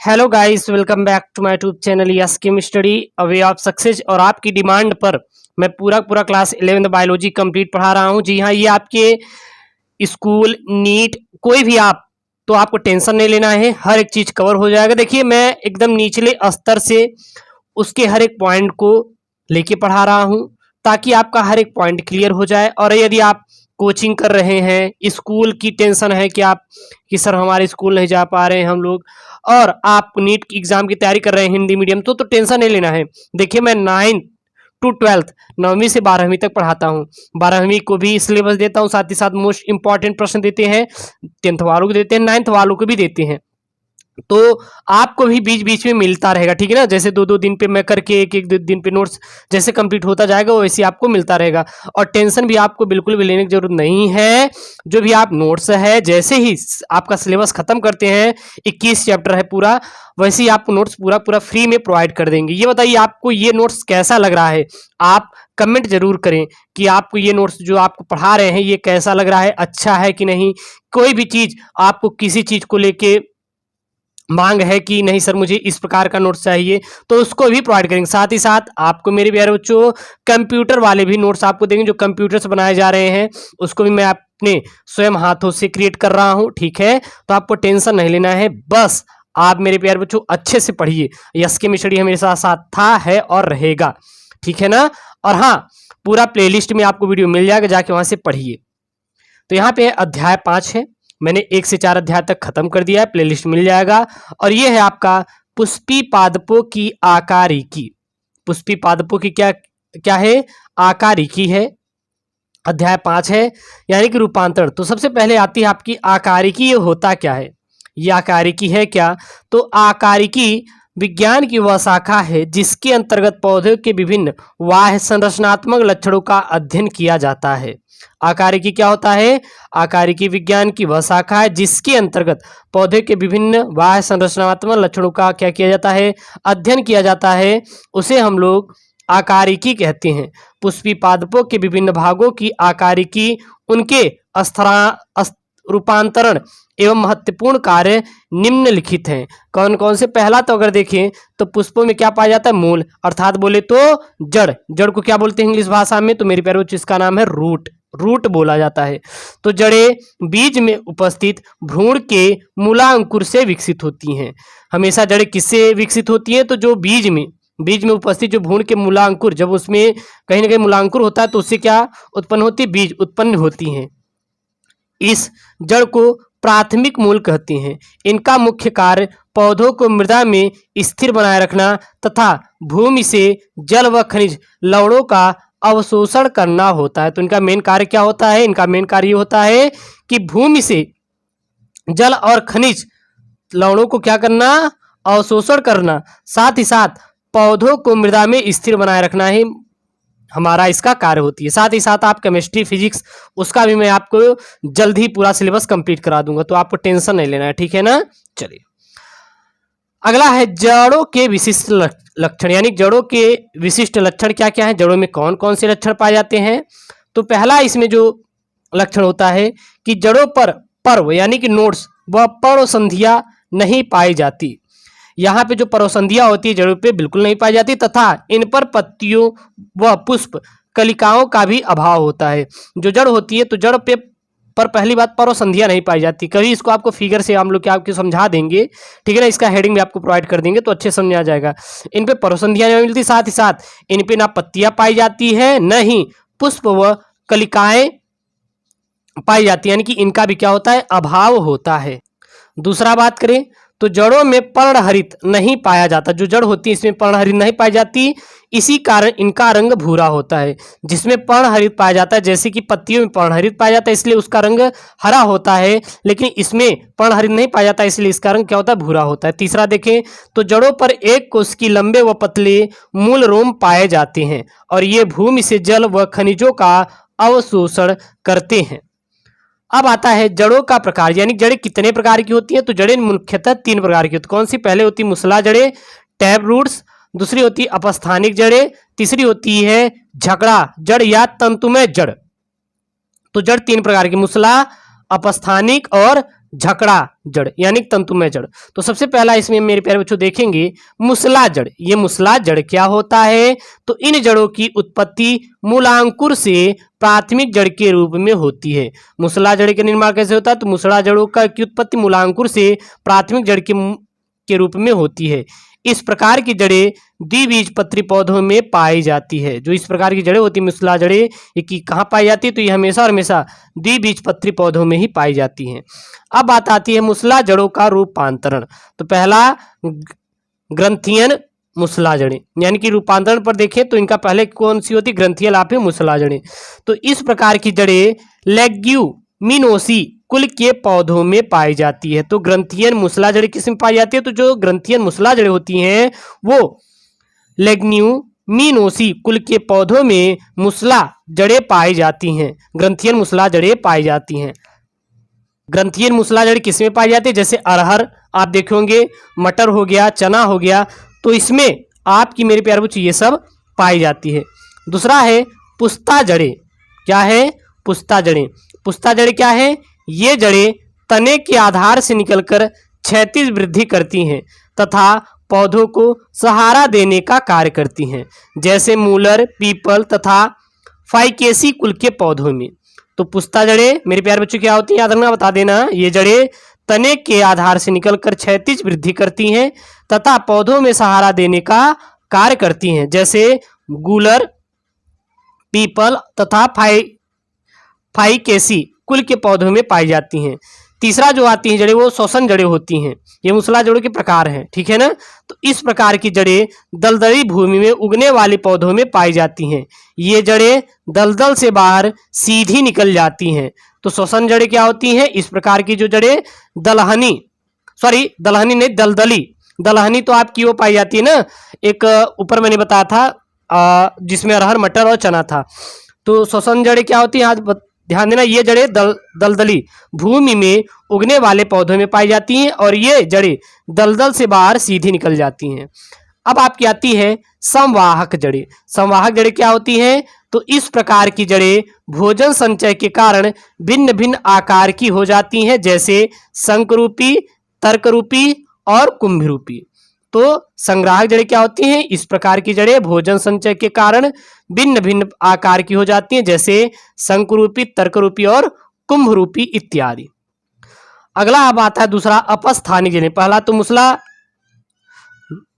Hello guys, welcome back to my YouTube channel yes chem study a way of success. और आपकी demand पर मैं पूरा class 11th biology complete पढ़ा रहा हूं। जी हाँ, ये आपके स्कूल नीट कोई भी आप तो आपको टेंशन नहीं लेना है, हर एक चीज कवर हो जाएगा। देखिए, मैं एकदम निचले स्तर से उसके हर एक पॉइंट को लेके पढ़ा रहा हूं ताकि आपका हर एक पॉइंट क्लियर हो जाए। और यदि आप कोचिंग कर रहे हैं, स्कूल की टेंशन है कि आप कि सर हमारे स्कूल नहीं जा पा रहे हैं हम लोग, और आप नीट की एग्जाम की तैयारी कर रहे हैं हिंदी मीडियम, तो टेंशन नहीं लेना है। देखिए, मैं 9th to 12th 9वीं से 12वीं तक पढ़ाता हूँ। 12वीं को भी सिलेबस देता हूँ, साथ ही साथ मोस्ट इंपॉर्टेंट प्रश्न देते हैं। 10th वालों को देते हैं, 9th वालों को भी देते हैं। तो आपको भी बीच बीच में मिलता रहेगा, ठीक है ना। जैसे दो दिन पे मैं करके एक दिन पे नोट्स जैसे कंप्लीट होता जाएगा वैसे आपको मिलता रहेगा। और टेंशन भी आपको बिल्कुल भी लेने की जरूरत नहीं है। जो भी आप नोट्स है, जैसे ही आपका सिलेबस खत्म करते हैं, 21 चैप्टर है पूरा, वैसे ही आपको नोट्स पूरा फ्री में प्रोवाइड कर देंगे। ये बताइए आपको ये नोट्स कैसा लग रहा है? आप कमेंट जरूर करें कि आपको ये नोट्स जो आपको पढ़ा रहे हैं ये कैसा लग रहा है, अच्छा है कि नहीं। कोई भी चीज आपको किसी चीज को लेके मांग है कि नहीं सर मुझे इस प्रकार का नोट्स चाहिए, तो उसको भी प्रोवाइड करेंगे। साथ ही साथ आपको मेरे प्यारे बच्चों कंप्यूटर वाले भी नोट्स आपको देंगे, जो कंप्यूटर से बनाए जा रहे हैं उसको भी मैं अपने स्वयं हाथों से क्रिएट कर रहा हूं, ठीक है। तो आपको टेंशन नहीं लेना है, बस आप मेरे प्यारे बच्चों अच्छे से पढ़िए। यस केम स्टडी हमारे साथ था, है और रहेगा, ठीक है ना। और हाँ, पूरा प्लेलिस्ट में आपको वीडियो मिल जाएगा, जाके वहां से पढ़िए। तो यहाँ पे अध्याय 5 है, मैंने 1 से 4 अध्याय तक खत्म कर दिया है, प्लेलिस्ट मिल जाएगा। और ये है आपका पुष्पी पादपों की आकारिकी। पुष्पी पादपों की क्या क्या है? आकारिकी है। अध्याय 5 है, यानी कि रूपांतरण। तो सबसे पहले आती है आपकी आकारिकी। ये होता क्या है? ये आकारिकी है क्या? तो आकारिकी विज्ञान की वह शाखा है जिसके अंतर्गत पौधे के विभिन्न बाह्य संरचनात्मक लक्षणों का अध्ययन किया जाता है। आकारिकी क्या होता है? आकारिकी विज्ञान की वह शाखा है जिसके अंतर्गत पौधे के विभिन्न बाह्य संरचनात्मक लक्षणों का क्या किया जाता है? अध्ययन किया जाता है। उसे हम लोग आकारिकी कहते हैं। पुष्पी पादपों के विभिन्न भागों की आकारिकी, उनके रूपांतरण एवं महत्वपूर्ण कार्य निम्नलिखित हैं। कौन कौन से? पहला तो अगर देखें तो पुष्पों में क्या पाया जाता है? मूल, अर्थात बोले तो जड़। जड़ को क्या बोलते हैं इंग्लिश भाषा में? तो मेरे प्यारे बच्चों इसका नाम है रूट। रूट बोला जाता है। तो जड़ें बीज में उपस्थित भ्रूण के मूलांकुर से विकसित होती हैं। हमेशा जड़ें किससे विकसित होती हैं? तो जो बीज में उपस्थित जो भ्रूण के मूलांकुर, जब उसमें कहीं ना कहीं मूलांकुर होता है तो उससे क्या उत्पन्न होती है? बीज उत्पन्न होती हैं। इस जड़ को प्राथमिक मूल कहते हैं। इनका मुख्य कार्य पौधों को मृदा में स्थिर बनाए रखना तथा भूमि से जल व खनिज लवणों का अवशोषण करना होता है। तो इनका मेन कार्य क्या होता है? इनका मेन कार्य होता है कि भूमि से जल और खनिज लवणों को क्या करना? अवशोषण करना। साथ ही साथ पौधों को मृदा में स्थिर बनाए रखना ही हमारा इसका कार्य होती है। साथ ही साथ आप केमिस्ट्री फिजिक्स उसका भी मैं आपको जल्द ही पूरा सिलेबस कंप्लीट करा दूंगा, तो आपको टेंशन नहीं लेना है, ठीक है ना। चलिए, अगला है जड़ों के विशिष्ट लक्षण, यानी जड़ों के विशिष्ट लक्षण क्या क्या है, जड़ों में कौन कौन से लक्षण पाए जाते हैं। तो पहला इसमें जो लक्षण होता है कि जड़ों पर पर्व यानी कि नोड्स व पर्णसंधियां नहीं पाई जाती। यहाँ पे जो पर्णसंधियां होती है जड़ों पे बिल्कुल नहीं पाई जाती, तथा इन पर पत्तियों व पुष्प कलिकाओं का भी अभाव होता है। जो जड़ होती है तो जड़ पे पर पहली बात पर्णसंधियां नहीं पाई जाती। कभी इसको आपको फिगर से हम लोग क्या आपको समझा देंगे, ठीक है ना। इसका हेडिंग भी आपको प्रोवाइड कर देंगे तो अच्छे समझ आ जाएगा। इन पे पर्णसंधियां नहीं मिलती, साथ ही साथ इन पे ना पत्तियां पाई जाती है, न ही पुष्प व कलिकाएं पाई जाती है, यानी कि इनका भी क्या होता है? अभाव होता है। दूसरा बात करें तो जड़ों में पर्णहरित नहीं पाया जाता। जो जड़ होती है इसमें पर्णहरित नहीं पाई जाती, इसी कारण इनका रंग भूरा होता है। जिसमें पर्णहरित पाया जाता है, जैसे कि पत्तियों में पर्णहरित पाया जाता है इसलिए उसका रंग हरा होता है, लेकिन इसमें पर्णहरित नहीं पाया जाता इसलिए इसका रंग क्या होता है? भूरा होता है। तीसरा देखें तो जड़ों पर एक कोश की लंबे व पतले मूल रोम पाए जाते हैं और ये भूमि से जल व खनिजों का अवशोषण करते हैं। अब आता है जड़ों का प्रकार, यानी जड़ें कितने प्रकार की होती हैं। तो जड़ें मुख्यतः 3 प्रकार की होती हैं। कौन सी? पहले होती है मूसला जड़ें, टैब रूट्स। दूसरी होती है अपस्थानिक जड़ें। तीसरी होती है झगड़ा जड़ या तंतुमय जड़। तो जड़ 3 प्रकार की, मूसला, अपस्थानिक और झकड़ा जड़ यानी तंतुमय जड़। तो सबसे पहला इसमें मेरे प्यारे बच्चों देखेंगे मुसला जड़। ये मुसला जड़ क्या होता है? तो इन जड़ों की उत्पत्ति मूलांकुर से प्राथमिक जड़ के रूप में होती है। मुसला जड़ का निर्माण कैसे होता है? तो मुसला जड़ों की उत्पत्ति मूलांकुर से प्राथमिक जड़ के रूप में होती है। इस प्रकार की जड़ें द्विबीजपत्री पौधों में पाई जाती है। जो इस प्रकार की जड़ें होती है मुसला जड़ें, ये की कहाँ पाई जाती है? तो ये हमेशा और हमेशा द्विबीजपत्री पौधों में ही पाई जाती हैं। अब बात आती है मुसला जड़ों का रूपांतरण। तो पहला ग्रंथियन मुसला जड़ें, यानी कि रूपांतरण पर देखें तो इनका पहले कौन सी होती? ग्रंथियल आप मुसला जड़ें। तो इस प्रकार की जड़ें लेग्यूमिनोसी कुल के पौधों में पाई जाती है। तो ग्रंथियन मुसला जड़ें किस में पाई जाती है? तो जो ग्रंथियन मुसला जड़ें होती हैं वो लेग्यूमिनोसी कुल के पौधों में मुसला जड़ें पाई जाती हैं। ग्रंथियन मुसला जड़ें पाई जाती हैं। ग्रंथियन मुसला जड़ें किस में पाई जाती है? जैसे अरहर आप देखे होंगे, मटर हो गया, चना हो गया, तो इसमें आपकी मेरे प्यारे बच्चों ये सब पाई जाती है। दूसरा है पुस्ता जड़ें। क्या है? पुस्ता जड़ें। पुस्ता जड़ें क्या है? ये जड़ें तने के आधार से निकलकर क्षैतिज वृद्धि करती हैं तथा पौधों को सहारा देने का कार्य करती हैं, जैसे मूलर, पीपल तथा फाइकेसी कुल के पौधों में। तो पुस्ता जड़ें मेरे प्यारे बच्चों क्या होती हैं? याद रखना, बता देना। ये जड़ें तने के आधार से निकलकर क्षैतिज वृद्धि करती हैं तथा पौधों में सहारा देने का कार्य करती हैं, जैसे गूलर, पीपल तथा फाइकेसी कुल के पौधों में पाई जाती हैं। तीसरा जो आती हैं जड़ें वो श्वसन जड़ें होती हैं। ये मुसला जड़ों के प्रकार हैं, ठीक है ना। तो इस प्रकार की जड़ें दलदली भूमि में उगने वाले पौधों में पाई जाती हैं। ये जड़ें दलदल से बाहर सीधी निकल जाती हैं। तो श्वसन जड़ें क्या होती हैं? इस प्रकार की जो जड़ें दलहनी नहीं, दलहनी तो आपकी वो पाई जाती है ना, एक ऊपर मैंने बताया था जिसमें अरहर, मटर और चना था। तो श्वसन जड़ें क्या होती है? आज ध्यान देना, ये जड़ें दलदली भूमि में उगने वाले पौधों में पाई जाती हैं और ये जड़ें दलदल से बाहर सीधी निकल जाती हैं। अब आपकी आती है संवाहक जड़ें। संवाहक जड़ें क्या होती हैं? तो इस प्रकार की जड़ें भोजन संचय के कारण भिन्न भिन्न आकार की हो जाती हैं, जैसे शंखरूपी, तर्करूपी और कुंभरूपी। तो संग्राहक जड़ें क्या होती हैं? इस प्रकार की जड़ें भोजन संचय के कारण भिन्न भिन्न आकार की हो जाती हैं, जैसे शंकुरूपी, तर्करूपी और कुंभरूपी इत्यादि। अगला अब आता है दूसरा अपस्थानिक जड़ें। पहला तो मुसला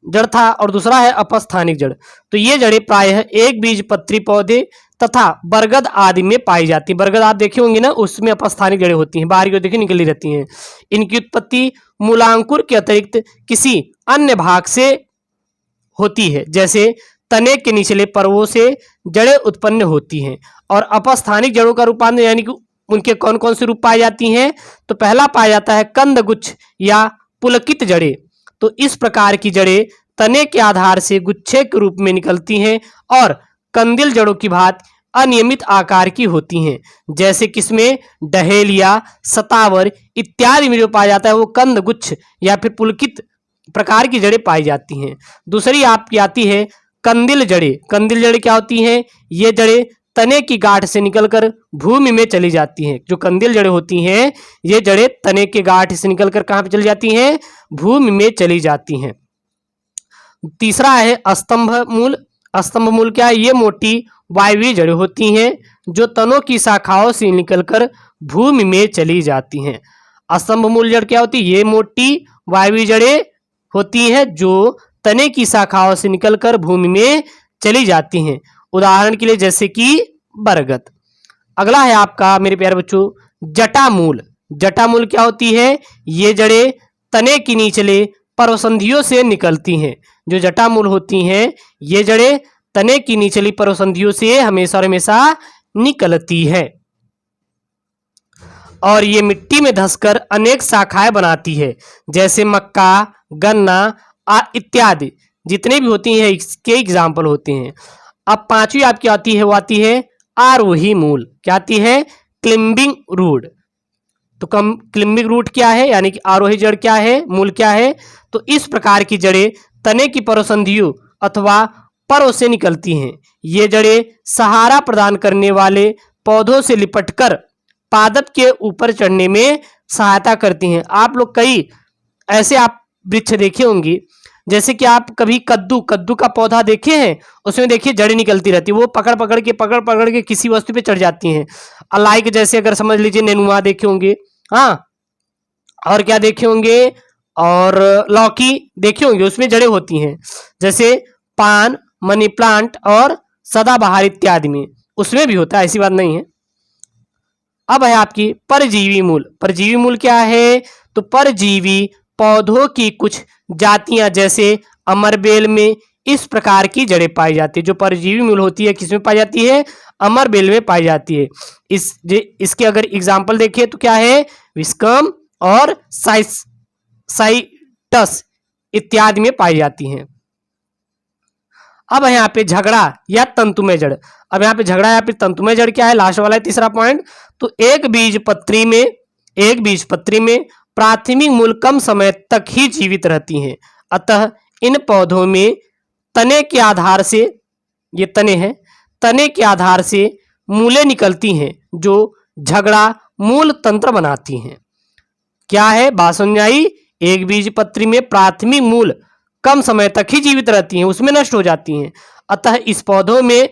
जड़ था और दूसरा है अपस्थानिक जड़। तो ये जड़ें प्रायः एक बीजपत्री पौधे तथा बरगद आदि में पाई जाती है। बरगद आप देखे होंगे ना, उसमें अपस्थानिक जड़ें होती हैं, बाहर की ओर देखिए निकली रहती हैं। इनकी उत्पत्ति मूलांकुर के अतिरिक्त किसी अन्य भाग से होती है, जैसे तने के निचले पर्वों से जड़ें उत्पन्न होती हैं। और अपस्थानिक जड़ों का रूपांतर यानी कि उनके कौन कौन से रूप पाए जाती हैं? तो पहला पाया जाता है कंदगुच्छ या पुलकित जड़ें। तो इस प्रकार की जड़ें तने के आधार से गुच्छे के रूप में निकलती हैं और कंदिल जड़ों की भांति अनियमित आकार की होती हैं, जैसे किसमें? डहेलिया, सतावर इत्यादि में जो पाया जाता है वो कंदगुच्छ या फिर पुलकित प्रकार की जड़ें पाई जाती हैं। दूसरी आपकी आती है कंदिल जड़ें। कंदिल जड़ें क्या होती हैं? ये जड़ें तने की गांठ से निकलकर भूमि में चली जाती हैं। जो कंदिल जड़ें होती हैं ये जड़ें तने के गांठ से निकलकर कहाँ पे चली जाती हैं? भूमि में चली जाती हैं। तीसरा है स्तंभ मूल। स्तंभ मूल क्या है? ये मोटी वायवीय जड़ें होती हैं जो तनों की शाखाओं से निकलकर भूमि में चली जाती हैं। स्तंभ मूल जड़ क्या होती है? ये मोटी वायवीय जड़ें होती हैं जो तने की शाखाओं से निकलकर भूमि में चली जाती हैं। उदाहरण के लिए जैसे कि बरगद। अगला है आपका मेरे प्यारे बच्चों जटामूल। जटामूल क्या होती है? ये जड़ें तने की निचले पर्वसंधियों से निकलती हैं। जो जटामूल होती हैं ये जड़ें तने की निचली पर्वसंधियों से हमेशा और हमेशा निकलती है और ये मिट्टी में धंसकर अनेक शाखाएं बनाती है, जैसे मक्का, गन्ना इत्यादि जितने भी होती हैं इसके एग्जाम्पल होते हैं। अब पांचवी आपकी आती है वो आती है आरोही मूल। क्या आती है? Climbing root. तो क्लिम्बिंग रूट क्या है? यानी कि आरोही जड़ क्या है, मूल क्या है? तो इस प्रकार की जड़ें तने की पर्वसंधियों अथवा परों से निकलती हैं। ये जड़ें सहारा प्रदान करने वाले पौधों से लिपटकर पादप के ऊपर चढ़ने में सहायता करती हैं। आप लोग कई ऐसे आप वृक्ष देखे होंगे, जैसे कि आप कभी कद्दू का पौधा देखे हैं, उसमें देखिए जड़ें निकलती रहती है, वो पकड़ पकड़ के किसी वस्तु पे चढ़ जाती हैं। अलाइक जैसे अगर समझ लीजिए नेनुआ देखे होंगे, हाँ, और क्या देखे होंगे, और लौकी देखे होंगे, उसमें जड़ें होती हैं, जैसे पान, मनी प्लांट और सदाबहार इत्यादि में उसमें भी होता है, ऐसी बात नहीं है। अब है आपकी परजीवी मूल। परजीवी मूल क्या है? तो परजीवी पौधों की कुछ जातियां जैसे अमरबेल में इस प्रकार की जड़ें पाई जाती है। जो परजीवी मूल होती है किसमें पाई जाती है? अमरबेल में पाई जाती है। इसके अगर एग्जाम्पल देखिए तो क्या है? विस्कम और साइटस इत्यादि में पाई जाती हैं। अब है यहाँ पे झगड़ा या तंतुमय जड़। अब यहाँ पे झगड़ा या फिर तंतुमय जड़ क्या है? लास्ट वाला है तीसरा पॉइंट। तो एक बीज पत्री में प्राथमिक मूल कम समय तक ही जीवित रहती हैं। अतः इन पौधों में तने के आधार से, ये तने हैं, तने के आधार से मूलें निकलती हैं जो झगड़ा मूल तंत्र बनाती हैं। क्या है? बात समझ आई? एक बीज पत्री में प्राथमिक मूल कम समय तक ही जीवित रहती हैं, उसमें नष्ट हो जाती हैं। अतः इस पौधों में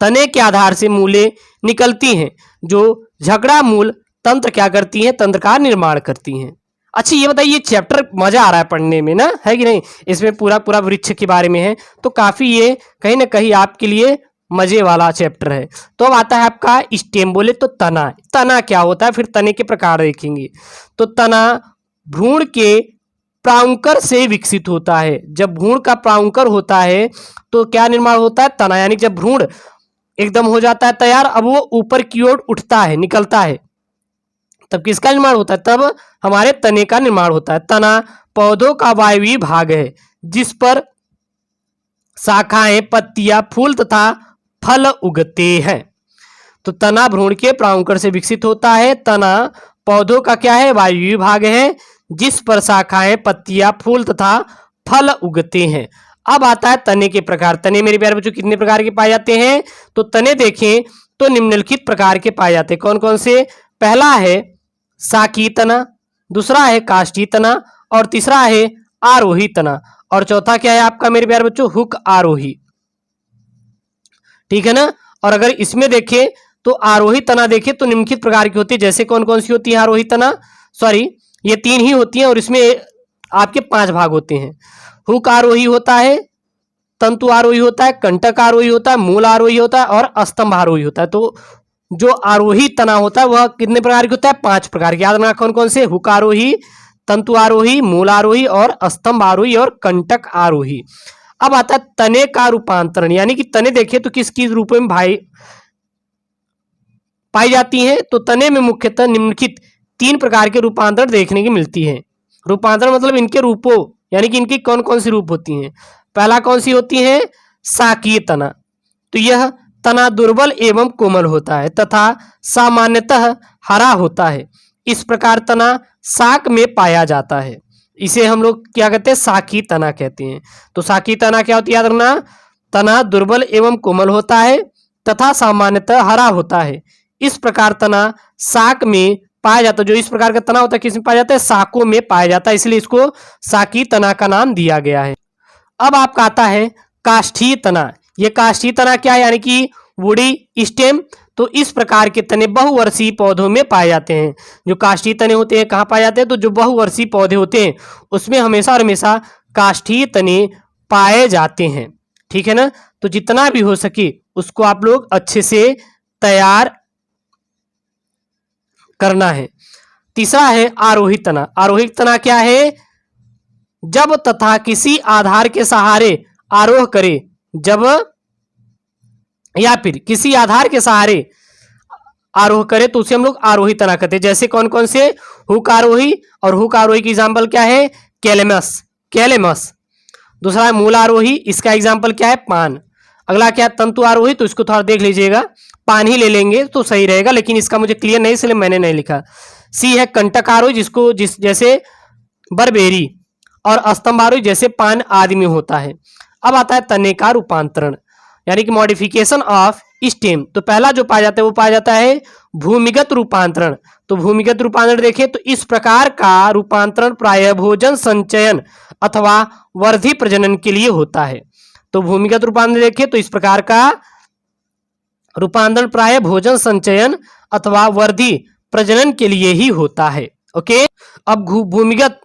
तने के आधार से मूलें निकलती हैं जो झगड़ा मूल तंत्र क्या करती हैं? तंत्र का निर्माण करती हैं। अच्छा ये बताइए, चैप्टर मजा आ रहा है पढ़ने में ना, है कि नहीं? इसमें पूरा वृक्ष के बारे में है, तो काफी ये कहीं ना कहीं आपके लिए मजे वाला चैप्टर है। तो अब आता है आपका स्टेम। बोले तो तना। तना क्या होता है? फिर तने के प्रकार देखेंगे। तो तना भ्रूण के प्रांकर से विकसित होता है। जब भ्रूण का प्रांकर होता है तो क्या निर्माण होता है? तना। यानी जब भ्रूण एकदम हो जाता है तैयार, अब वो ऊपर की ओर उठता है, निकलता है, तब किसका निर्माण होता है? तब हमारे तने का निर्माण होता है। तना पौधों का वायवीय भाग है जिस पर शाखाएं, पत्तियां, फूल तथा फल उगते हैं। तो तना भ्रूण के प्रांकर से विकसित होता है। तना पौधों का क्या है? वायवीय भाग है जिस पर शाखाएं, पत्तियां, फूल तथा फल उगते हैं। अब आता है तने के प्रकार। तने मेरे प्यारे बच्चों कितने प्रकार के पाए जाते हैं? तो तने देखें तो निम्नलिखित प्रकार के पाए जाते हैं। कौन कौन से? पहला है साकी तना, दूसरा है काष्ठी तना, और तीसरा है आरोही तना, और चौथा क्या है आपका मेरे प्यारे बच्चों? हुक आरोही। ठीक है ना? और अगर इसमें देखें तो आरोही तना देखें तो निम्नलिखित प्रकार की होती है। जैसे कौन कौन सी होती है आरोही तना? सॉरी, ये 3 ही होती हैं और इसमें आपके 5 भाग होते हैं। हुक आरोही होता है, तंतु आरोही होता है, कंटक आरोही होता है, मूल आरोही होता है और स्तंभ आरोही होता है। तो जो आरोही तना होता है वह कितने प्रकार की होता है? 5 प्रकार की। याद रखना कौन कौन से? हुक आरोही, तंतु आरोही, मूल आरोही और स्तंभ आरोही और कंटक आरोही। अब आता है तने का रूपांतरण। यानी कि तने देखे तो किस किस रूप में पाई जाती हैं? तो तने में मुख्यतः निम्नलिखित 3 प्रकार के रूपांतरण देखने की मिलती है। रूपांतरण मतलब इनके रूपों, यानी कि इनकी कौन कौन सी रूप होती हैं। पहला कौन सी होती है? शाकीय तना। तो यह तना दुर्बल एवं कोमल होता है तथा सामान्यतः हरा होता है। इस प्रकार तना शाक में पाया जाता है। इसे हम लोग क्या कहते हैं? शाकी तना कहते हैं। तो शाकी तना क्या होती है? याद रखना, तना दुर्बल एवं कोमल होता है तथा सामान्यतः हरा होता है। इस प्रकार तना शाक में पाया जाता है। जो इस प्रकार का तना होता है किसमें पाया जाता है? शाकों में पाया जाता है, इसलिए इसको शाकी तना का नाम दिया गया है। अब आपका आता है काष्ठीय तना। ये काष्ठीय तना क्या है? यानी कि वुडी स्टेम। तो इस प्रकार के तने बहुवर्षीय पौधों में पाए जाते हैं। जो काष्ठीय तने होते हैं कहाँ पाए जाते हैं? तो जो बहुवर्षीय पौधे होते हैं उसमें हमेशा और हमेशा काष्ठीय तने पाए जाते हैं। ठीक है ना? तो जितना भी हो सके उसको आप लोग अच्छे से तैयार करना है। तीसरा है आरोही तना। आरोही तना क्या है? जब तथा किसी आधार के सहारे आरोह करे, जब या फिर किसी आधार के सहारे आरोह करे तो उसे हम लोग आरोही तना कहते हैं। जैसे कौन कौन से? हुक आरोही, और हुक आरोही की एग्जाम्पल क्या है? कैलेमस। दूसरा है मूल आरोही, इसका एग्जाम्पल क्या है? पान। अगला क्या है? तंतु आरोही, तो इसको थोड़ा देख लीजिएगा, पान ही ले लेंगे तो सही रहेगा, लेकिन इसका मुझे क्लियर नहीं इसलिए मैंने नहीं लिखा। सी है कंटक आरोही, जिसको जैसे बरबेरी, और स्तंभ आरोही जैसे पान आदि में होता है। अब आता है तने का रूपांतरण, यानी कि मॉडिफिकेशन ऑफ स्टेम। तो पहला जो पाया जाता है वो पाया जाता है भूमिगत रूपांतरण। तो भूमिगत रूपांतरण देखें तो इस प्रकार का रूपांतरण प्रायः भोजन संचयन अथवा वर्धी प्रजनन के लिए होता है। तो भूमिगत रूपांतरण देखें तो इस प्रकार का रूपांतरण प्रायः भोजन संचयन अथवा वर्धी प्रजनन के लिए ही होता है। ओके, अब भूमिगत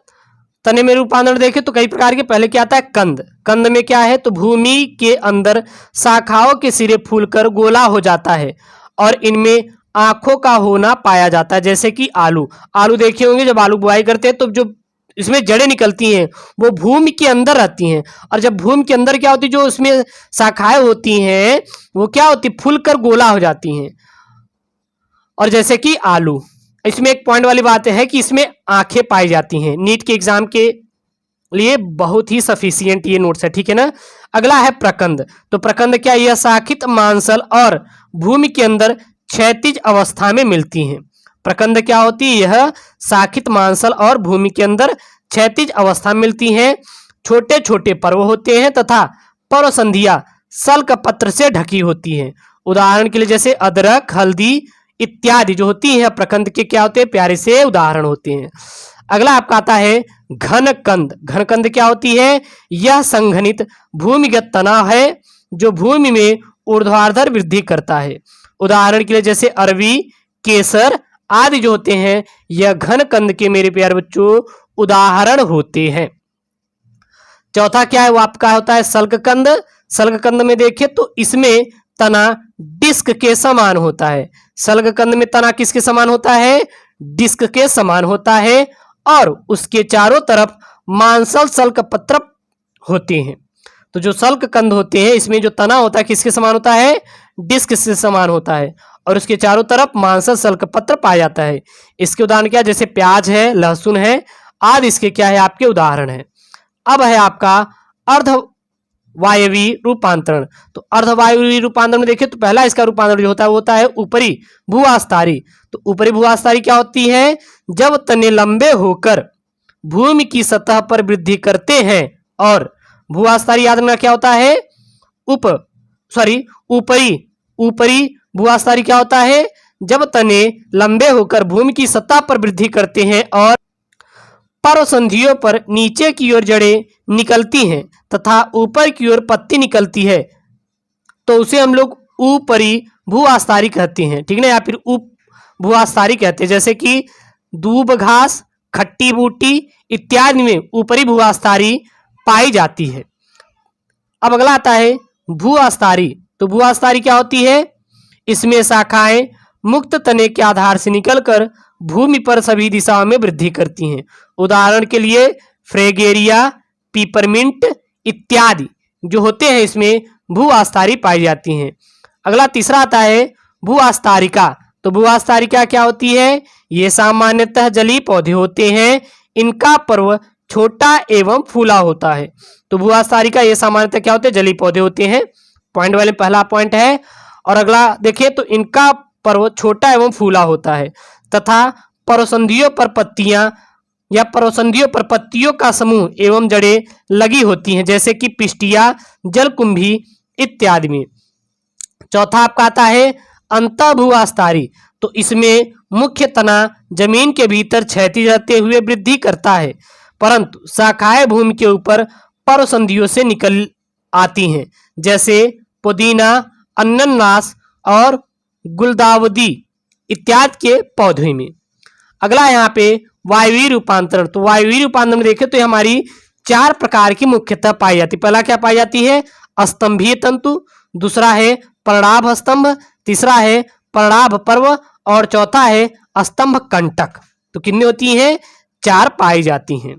तने में रूपांतरण देखें तो कई प्रकार के। पहले क्या आता है कंद। कंद में क्या है तो भूमि के अंदर शाखाओं के सिरे फूलकर गोला हो जाता है और इनमें आंखों का होना पाया जाता है, जैसे कि आलू। आलू देखे होंगे जब आलू बुआई करते हैं तो जो इसमें जड़ें निकलती हैं वो भूमि के अंदर रहती हैं, और जब भूमि के अंदर क्या होती है जो उसमें शाखाएं होती हैं वो क्या होती फूलकर गोला हो जाती हैं, और जैसे कि आलू। इसमें एक पॉइंट वाली बात है कि इसमें आंखें पाई जाती हैं। नीट के एग्जाम के लिए बहुत ही सफिशियंट ये नोट्स है, ठीक है ना। अगला है प्रकंद। तो प्रकंद क्या, यह शाखित मांसल और भूमि के अंदर क्षैतिज अवस्था में मिलती हैं। प्रकंद क्या होती है, यह शाखित मांसल और भूमि के अंदर क्षैतिज अवस्था में मिलती हैं। छोटे छोटे पर्व होते हैं तथा पर्वसंधियां सल्क पत्र से ढकी होती हैं। उदाहरण के लिए जैसे अदरक, हल्दी इत्यादि जो होती हैं प्रकंद के क्या होते हैं, प्यारे से उदाहरण होते हैं। अगला आपका आता है घनकंद। घनकंद क्या होती है, यह संघनित भूमिगत तनाव है जो भूमि में ऊर्ध्वाधर वृद्धि करता है। उदाहरण के लिए जैसे अरवी, केसर आदि जो होते हैं यह घनकंद के मेरे प्यारे बच्चों उदाहरण होते हैं। चौथा क्या है वो आपका होता है सल्ककंद। सल्ककंद में देखें तो इसमें तना डिस्क के समान होता है। सल्ककंद में तना किसके समान होता है, डिस्क के समान होता है, और उसके चारों तरफ मांसल सल्क पत्र होते हैं। तो जो सल्ककंद होते हैं इसमें जो तना होता है किसके समान होता है, डिस्क से समान होता है, और उसके चारों तरफ मांसल सल्क पत्र पाया जाता है। इसके उदाहरण क्या, जैसे प्याज है, लहसुन है आदि इसके क्या है आपके उदाहरण है। अब है आपका अर्ध वायवीय रूपांतरण। तो अर्धवायवीय रूपांतरण में देखिए तो पहला इसका रूपांतरण जो होता है वो होता है ऊपरी भूआस्तारी। तो ऊपरी भूआस्तारी क्या होती है, जब तने लंबे होकर भूमि की सतह पर वृद्धि करते हैं। और भूआस्तारी याद रखना क्या होता है, ऊपरी भूआस्तारी क्या होता है, जब तने लंबे होकर भूमि की सतह पर वृद्धि करते हैं और पर्वसंधियों पर नीचे की ओर जड़ें निकलती हैं तथा ऊपर की ओर पत्ती निकलती है, तो उसे हम लोग ऊपरी भूआस्तारी कहते हैं, ठीक ना, या फिर उप भूआस्तारी कहते हैं। जैसे कि दूब घास, खट्टी बूटी इत्यादि में ऊपरी भूआस्तारी पाई जाती है। अब अगला आता है भूआस्तारी। तो भूआस्तारी क्या होती है, इसमें शाखाएं मुक्त तने के आधार से निकलकर भूमि पर सभी दिशाओं में वृद्धि करती हैं। उदाहरण के लिए फ्रेगेरिया, पीपरमिंट इत्यादि जो होते हैं इसमें भूआस्तारी पाई जाती हैं। अगला तीसरा आता है भूआस्तारिका। तो भूआस्तारिका क्या होती है, ये सामान्यतः जलीय पौधे होते हैं, इनका पर्व छोटा एवं फूला होता है। तो भूआस्तारिका ये सामान्यतः क्या होते हैं, जलीय पौधे होते हैं। पॉइंट वाले पहला पॉइंट है। और अगला देखिए तो इनका पर्व छोटा एवं फूला होता है तथा पर्वसंधियों पर पत्तियां या पर्वसंधियों पर पत्तियों का समूह एवं जड़ें लगी होती हैं, जैसे कि पिस्टिया, जलकुंभी इत्यादि में। चौथा आपका आता है अंतःभूआस्तारी। तो इसमें मुख्य तना जमीन के भीतर क्षैतिज रहते हुए वृद्धि करता है, परंतु शाखाएं भूमि के ऊपर पर्वसंधियों से निकल आती हैं, जैसे पुदीना, अनन्नास और गुलदाउदी इत्यादि के पौधे में। अगला यहाँ पे वायवीय रूपांतरण। तो वायवीय रूपांतरण में देखें तो हमारी 4 प्रकार की मुख्यतः पाई जाती है। पहला क्या पाई जाती है, स्तंभीय तंतु, दूसरा है पर्णाभ स्तंभ, तीसरा है पर्णाभ पर्व, और चौथा है स्तंभ कंटक। तो कितनी होती हैं, 4 पाई जाती हैं।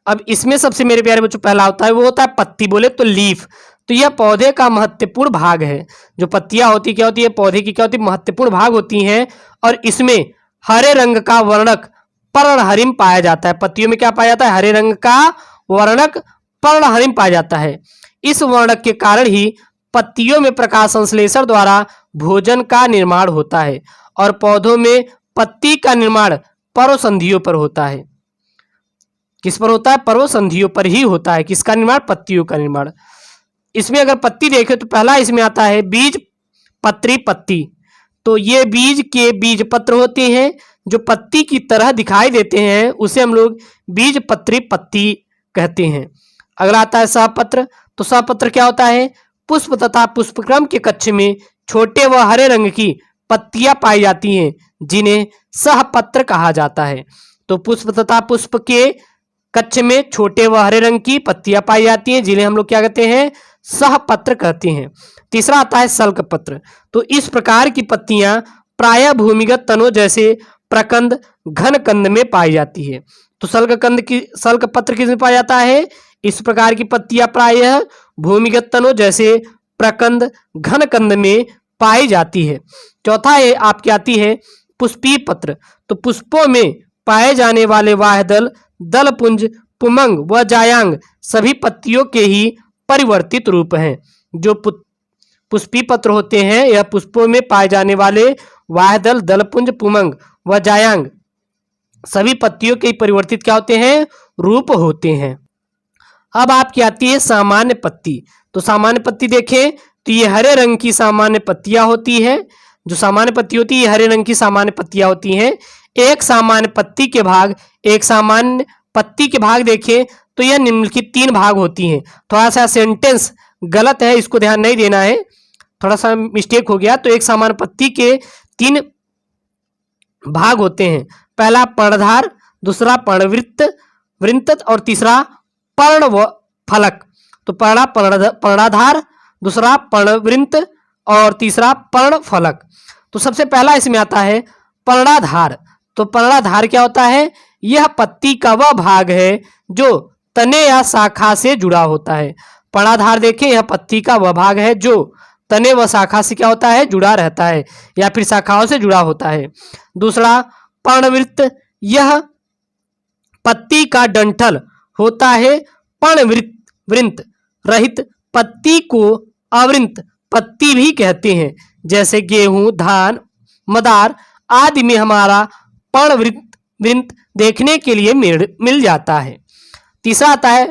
अब इसमें सबसे मेरे प्यारे बच्चों पहला होता है वो होता है पत्ती, बोले तो लीफ। तो यह पौधे का महत्वपूर्ण भाग है। जो पत्तियां होती क्या होती है, पौधे की क्या होती है, महत्वपूर्ण भाग होती हैं, और इसमें हरे रंग का वर्णक पर्णहरिम पाया जाता है। पत्तियों में क्या पाया जाता है, हरे रंग का वर्णक पर्णहरिम पाया जाता है। इस वर्णक के कारण ही पत्तियों में प्रकाश संश्लेषण द्वारा भोजन का निर्माण होता है, और पौधों में पत्ती का निर्माण पर्वसंधियों पर होता है। किस पर होता है, पर्वसंधियों पर ही होता है। किसका निर्माण, पत्तियों का निर्माण। इसमें अगर पत्ती देखें तो पहला इसमें आता है बीज पत्री पत्ती। तो ये बीज के बीज पत्र होते हैं, जो पत्ती की तरह दिखाई देते हैं उसे हम लोग बीज पत्री पत्ती कहते हैं। अगला आता है सहपत्र। तो सहपत्र क्या होता है? पुष्प तथा पुष्पक्रम के कक्ष में छोटे व हरे रंग की पत्तियां पाई जाती हैं, जिन्हें सहपत्र कहा जाता है। तो पुष्प तथा पुष्प के कक्ष में छोटे व हरे रंग की पत्तियां पाई जाती हैं, जिन्हें हम लोग क्या कहते हैं? सहपत्र कहते हैं। तीसरा आता है सल्क पत्र। तो इस प्रकार की पत्तियां प्रायः भूमिगत तनों जैसे प्रकंद घन कंद में पाई जाती है। तो सल्क पत्र किसमें पाया जाता है? इस प्रकार की पत्तियां प्रायः भूमिगत तनों जैसे प्रकंद घन कंद में पाई जाती है। चौथा है आपकी आती है पुष्पीय पत्र। तो पुष्पों में पाए जाने वाले वाहदल, दलपुंज, पुमंग व जायांग सभी पत्तियों के ही परिवर्तित रूप हैं। जो पुष्पीय पत्र होते हैं यह पुष्पों में पाए जाने वाले वाहदल, दलपुंज, पुमंग व जायांग सभी पत्तियों के परिवर्तित क्या होते हैं? रूप होते हैं। अब आपकी आती है सामान्य पत्ती। तो सामान्य पत्ती देखें तो ये हरे रंग की सामान्य पत्तियां होती है। जो सामान्य पत्ती होती है ये हरे रंग की सामान्य पत्तियां होती हैं। एक सामान्य पत्ती के भाग देखें तो यह निम्नलिखित 3 भाग होती हैं। थोड़ा सा सेंटेंस गलत है, इसको ध्यान नहीं देना है, थोड़ा सा मिस्टेक हो गया। तो एक सामान्य पत्ती के 3 भाग होते हैं। पहला पर्णधार, दूसरा पर्णवृत्त और तीसरा पर्ण व फलक। तो पहला पर्णाधार, दूसरा पर्णवृत्त और तीसरा पर्ण फलक। तो सबसे पहला इसमें आता है पर्णाधार। तो पर्णाधार क्या होता है? यह पत्ती का वह भाग है जो तने या शाखा से जुड़ा होता है। पर्णाधार देखें, यह पत्ती का वह भाग है जो तने व शाखा से क्या होता है? जुड़ा रहता है या फिर शाखाओं से जुड़ा होता है। दूसरा पर्णवृत्त, यह पत्ती का डंठल होता है। पर्णवृत्त रहित पत्ती को अवृंत पत्ती भी कहते हैं। जैसे गेहूं, धान, मदार आदि में हमारा पर्णवृत्त देखने के लिए मिल जाता है। तीसरा आता है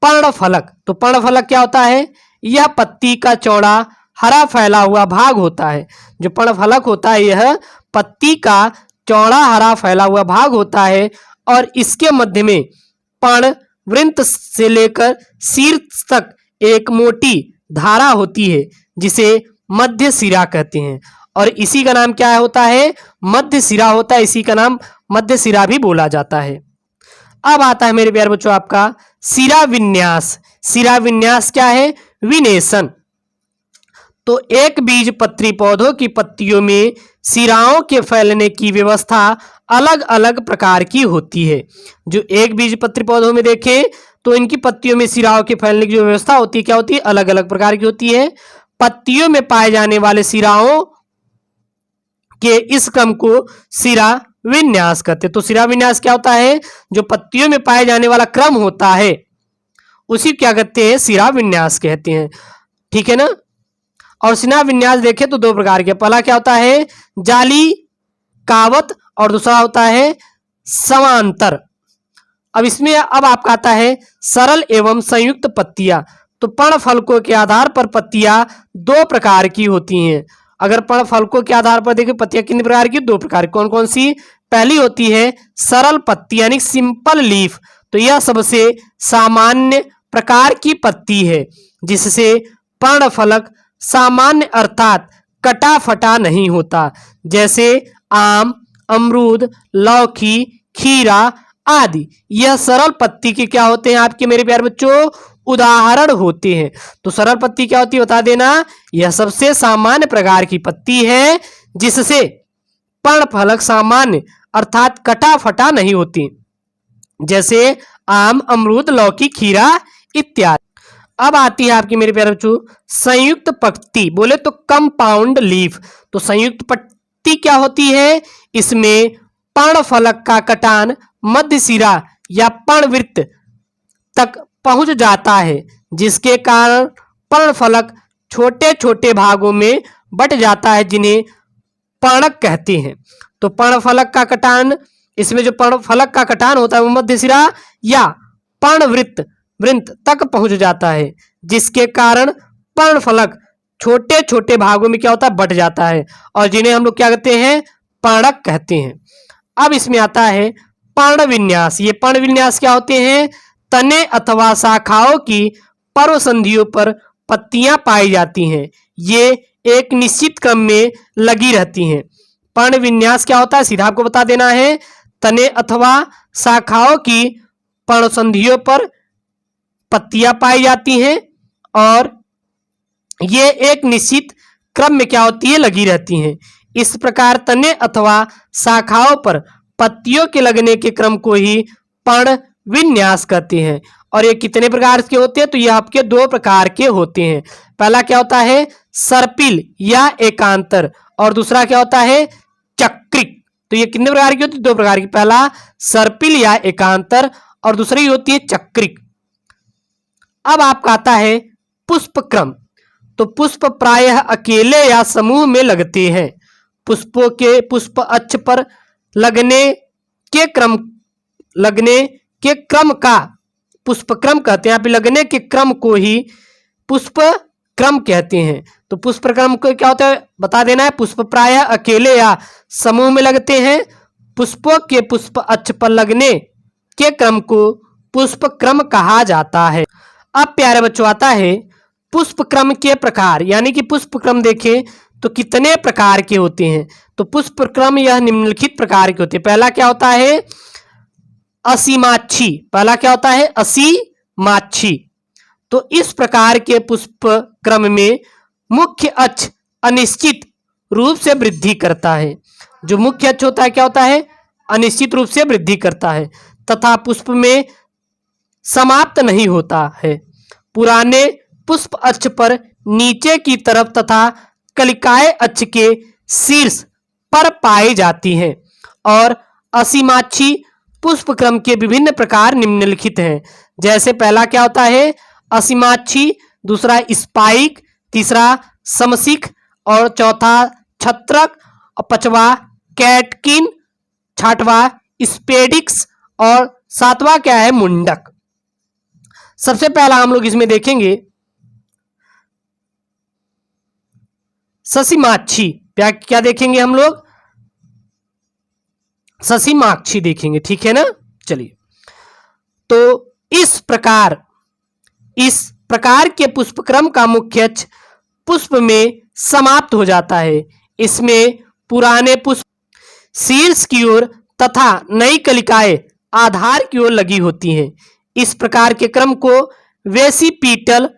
पर्णफलक। तो पर्णफलक क्या होता है? यह पत्ती का चौड़ा हरा फैला हुआ भाग होता है। जो पर्णफलक होता है यह पत्ती का चौड़ा हरा फैला हुआ भाग होता है और इसके मध्य में पर्णवृत्त से लेकर शीर्ष तक एक मोटी धारा होती है, जिसे मध्य सिरा कहते हैं। और इसी का नाम क्या होता है? मध्य सिरा होता है। इसी का नाम मध्य सिरा भी बोला जाता है। अब आता है मेरे प्यारे बच्चों आपका सिरा विन्यास। सिरा विन्यास क्या है? विनेशन। तो एक बीज पत्री पौधों की पत्तियों में सिराओं के फैलने की व्यवस्था अलग अलग प्रकार की होती है। जो एक बीज पत्री पौधों में देखें तो इनकी पत्तियों में सिराओं के फैलने की जो व्यवस्था होती है क्या होती है? अलग अलग प्रकार की होती है। पत्तियों में पाए जाने वाले सिराओं के इस क्रम को सिरा विन्यास कहते हैं। तो सिरा विन्यास क्या होता है? जो पत्तियों में पाए जाने वाला क्रम होता है उसी क्या कहते हैं? सिरा विन्यास कहते हैं। ठीक है ना? और सिरा विन्यास देखें तो 2 प्रकार के। पहला क्या होता है? जाली कावत और दूसरा होता है समांतर। अब इसमें अब आपका आता है सरल एवं संयुक्त पत्तियां। तो पर्णफलकों के आधार पर पत्तियां 2 प्रकार की होती हैं। अगर पर्णफलकों के आधार पर देखें पत्तियां कितने प्रकार की? 2 प्रकार। कौन कौन सी? पहली होती है सरल पत्ती यानी सिंपल लीफ। तो यह सबसे सामान्य प्रकार की पत्ती है, जिससे पर्णफलक सामान्य अर्थात कटा फटा नहीं होता। जैसे आम, अमरूद, लौकी, खीरा आदि। यह सरल पत्ती के क्या होते हैं आपके मेरे प्यारे बच्चों? उदाहरण होते हैं। तो सरल पत्ती क्या होती है बता देना। यह सबसे सामान्य प्रकार की पत्ती है जिससे पर्णफलक सामान्य अर्थात कटा फटा नहीं होती। जैसे आम, अमरूद, लौकी, खीरा इत्यादि। अब आती है आपकी मेरे प्यारे बच्चों संयुक्त पत्ती, बोले तो कंपाउंड लीफ। तो संयुक्त पत्ती क्या होती है? इसमें पर्णफलक का कटान मध्य सिरा या पर्णवृत्त तक पहुंच जाता है, जिसके कारण पर्णफलक छोटे छोटे भागों में बट जाता है, जिन्हें पर्णक कहते हैं। तो पर्णफलक का कटान, इसमें जो पर्णफलक का कटान होता है वो मध्य सिरा या पर्णवृत्त तक पहुंच जाता है, जिसके कारण पर्णफलक छोटे छोटे भागों में क्या होता है, बट जाता है, और जिन्हें हम लोग क्या कहते हैं, पर्णक कहते हैं। अब इसमें आता है पर्ण विन्यास। ये पर्ण विन्यास क्या होते हैं, तने अथवा शाखाओं की पर्व संधियों पर पत्तियां पाई जाती हैं, ये एक निश्चित क्रम में लगी रहती हैं। पर्ण विन्यास क्या होता है, सीधा आपको बता देना है, तने अथवा शाखाओं की पर्णसंधियों पर पत्तियां पाई जाती हैं और ये एक निश्चित क्रम में क्या होती है, लगी रहती हैं। इस प्रकार तने अथवा शाखाओं पर पत्तियों के लगने के क्रम को ही पर्ण विन्यास कहते हैं। और ये कितने प्रकार के होते हैं, तो ये आपके दो प्रकार के होते हैं। पहला क्या होता है, सर्पिल या एकांतर, और दूसरा क्या होता है, चक्रिक। तो ये कितने प्रकार की होती है, दो प्रकार की। पहला सर्पिल या एकांतर और दूसरी होती है चक्रिक। अब आपका आता है पुष्प क्रम। तो पुष्प प्रायः अकेले या समूह में लगते हैं। पुष्पों के पुष्प अक्ष पर लगने के क्रम का पुष्प क्रम कहते हैं। यहाँ पे लगने के क्रम को ही पुष्प क्रम कहते हैं। तो पुष्प क्रम को क्या होता है, बता देना है। पुष्प प्रायः अकेले या समूह में लगते हैं। पुष्पों के पुष्प अक्ष पर लगने के क्रम को पुष्प क्रम कहा जाता है। अब प्यारे बच्चों आता है पुष्प क्रम के प्रकार, यानी कि पुष्प क्रम देखें तो कितने प्रकार के होते हैं। तो पुष्प क्रम यह निम्नलिखित प्रकार के होते हैं। पहला क्या होता है, असीमाक्षी। पहला क्या होता है, असीमाक्षी। तो इस प्रकार के पुष्प क्रम में मुख्य अक्ष अनिश्चित रूप से वृद्धि करता है। जो मुख्य अक्ष होता है क्या होता है, अनिश्चित रूप से वृद्धि करता है तथा पुष्प में समाप्त नहीं होता है। पुराने पुष्प अक्ष पर नीचे की तरफ तथा कलिकाएं अक्ष के शीर्ष पर पाई जाती हैं। और असीमाक्षी पुष्प क्रम के विभिन्न प्रकार निम्नलिखित हैं। जैसे पहला क्या होता है, असीमाक्षी, दूसरा स्पाइक, तीसरा समशिख, और चौथा छत्रक, और पांचवा कैटकिन, छठवा स्पेडिक्स, और सातवां क्या है, मुंडक। सबसे पहला हम लोग इसमें देखेंगे ससीमाक्षी। क्या देखेंगे हम लोग, ससीमाक्षी देखेंगे, ठीक है ना। चलिए, तो इस प्रकार के पुष्प क्रम का मुख्य अक्ष पुष्प में समाप्त हो जाता है। इसमें पुराने पुष्प शीर्ष की ओर तथा नई कलिकाएं आधार की ओर लगी होती हैं। इस प्रकार के क्रम को वेसिपीटल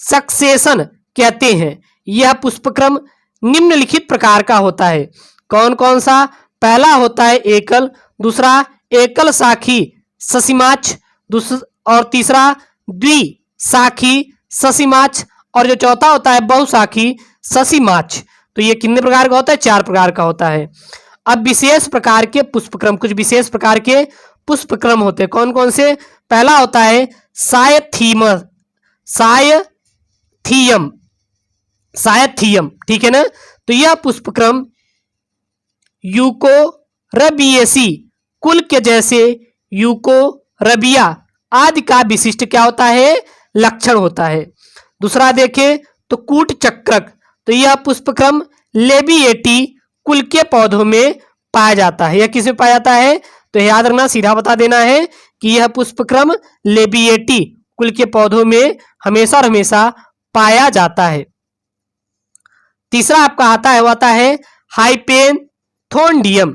सक्सेशन कहते हैं। यह पुष्पक्रम निम्नलिखित प्रकार का होता है। कौन कौन सा, पहला होता है एकल, दूसरा एकल शाखी ससीमाक्ष, और तीसरा द्विशाखी ससीमाक्ष, और जो चौथा होता है बहुशाखी ससीमाक्ष। तो ये कितने प्रकार का होता है, चार प्रकार का होता है। अब विशेष प्रकार के पुष्पक्रम, कुछ विशेष प्रकार के पुष्पक्रम होते हैं। कौन कौन से, पहला होता है सायथियम, ठीक है ना। तो यह पुष्पक्रम यूकोरबिएसी कुल के जैसे यूकोरबिया आदि का विशिष्ट क्या होता है, लक्षण होता है। दूसरा देखें तो कूट चक्रक, तो यह पुष्पक्रम लेबिएटी कुल के पौधों में पाया जाता है। यह किस में पाया जाता है, तो याद रखना, सीधा बता देना है कि यह पुष्पक्रम लेबिएटी कुल के पौधों में हमेशा और हमेशा पाया जाता है। तीसरा आपका आता है हाइपेनथोंडियम।